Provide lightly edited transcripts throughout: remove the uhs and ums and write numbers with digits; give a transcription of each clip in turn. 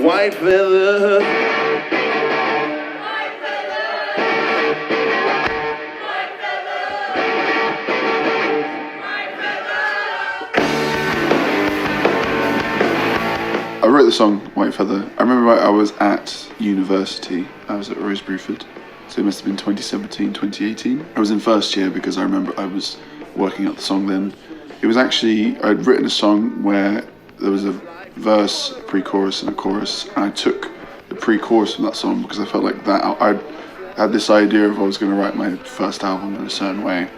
white feather. I wrote the song White Feather. I remember I was at university. I was at Rose Bruford. So it must have been 2017, 2018. I was in first year because I remember I was working out the song then. It was actually, I'd written a song where there was a verse, pre-chorus and a chorus, and I took the pre-chorus from that song because I felt like that, I had this idea of I was going to write my first album in a certain way,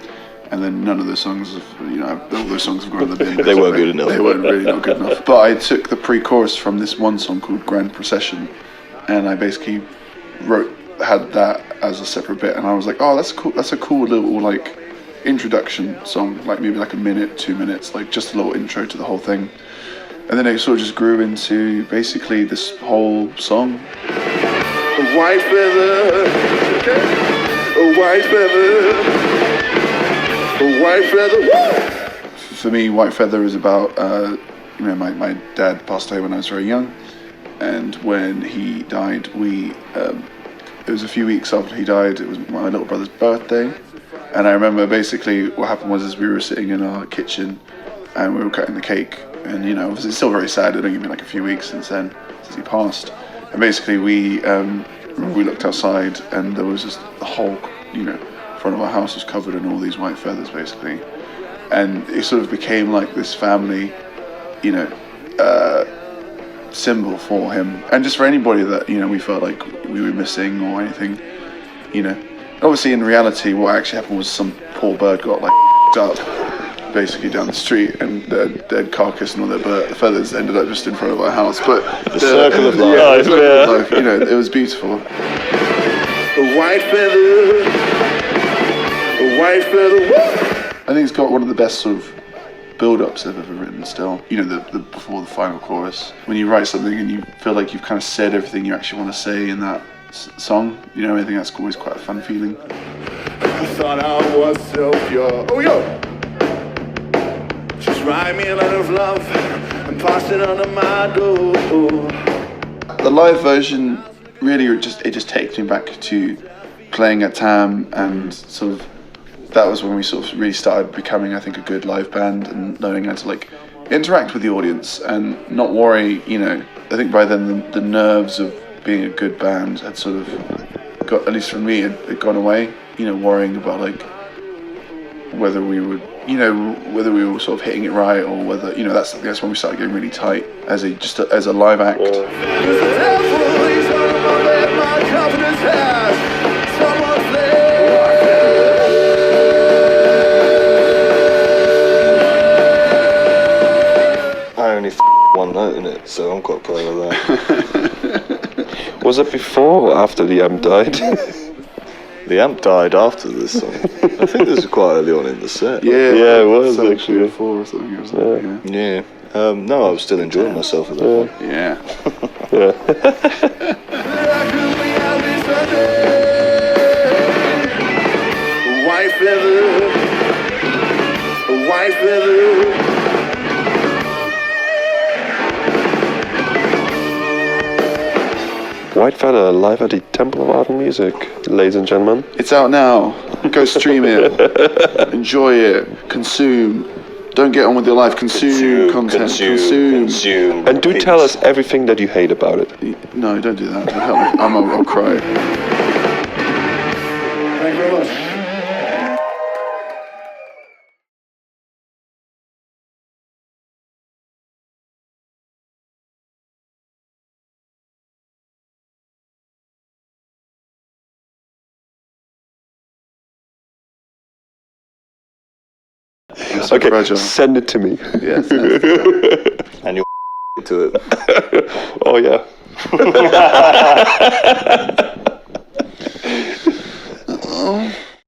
and then none of those songs, all those songs have gone in the bin. They weren't good enough. They weren't really not good enough. But I took the pre-chorus from this one song called Grand Procession, and I basically had that as a separate bit, and I was like, oh, that's a cool little like introduction song, like maybe like a minute, 2 minutes, like just a little intro to the whole thing. And then it sort of just grew into basically this whole song. A white feather, a white feather. A white feather. Woo! For me, White Feather is about, my dad passed away when I was very young, and when he died, it was a few weeks after he died. It was my little brother's birthday, and I remember basically what happened was we were sitting in our kitchen, and we were cutting the cake, and obviously it's still very sad. It only been like a few weeks since he passed, and basically we looked outside, and there was just the whole, front of our house was covered in all these white feathers, basically, and it sort of became like this family, symbol for him, and just for anybody that we felt like we were missing or anything. Obviously in reality, what actually happened was some poor bird got like up, basically down the street, and their dead carcass and all their feathers ended up just in front of our house. But the circle of life. Yeah, the circle of life. It was beautiful. A white feather. A white feather. I think it's got one of the best sort of build-ups I've ever written still. The before the final chorus. When you write something and you feel like you've kind of said everything you actually want to say in that song, I think that's always quite a fun feeling. I thought I was so pure. Oh, yo! Just write me a letter of love and pass it under my door. The live version really just takes me back to playing at TAM, and sort of that was when we sort of really started becoming, I think, a good live band and learning how to like interact with the audience and not worry. I think by then the nerves of being a good band had sort of got, at least for me, had gone away. Worrying about like whether we were sort of hitting it right, or whether that's when we started getting really tight as a live act. One note in it, so I'm quite proud of that. Was it before or after the amp died? The amp died after this song. I think this was quite early on in the set. Yeah, it was actually. 4 or something. Or something. Yeah. No, I was still enjoying myself at that point. Yeah. White feather. White feather. White Feather, live at the Temple of Art and Music, ladies and gentlemen. It's out now. Go stream it. Enjoy it. Consume. Don't get on with your life. Consume content. Consume. And do tell us everything that you hate about it. No, don't do that. Don't help me. I'll cry. Thank you very much. Okay, fragile. Send it to me. Yes. And you'll to it. Oh yeah.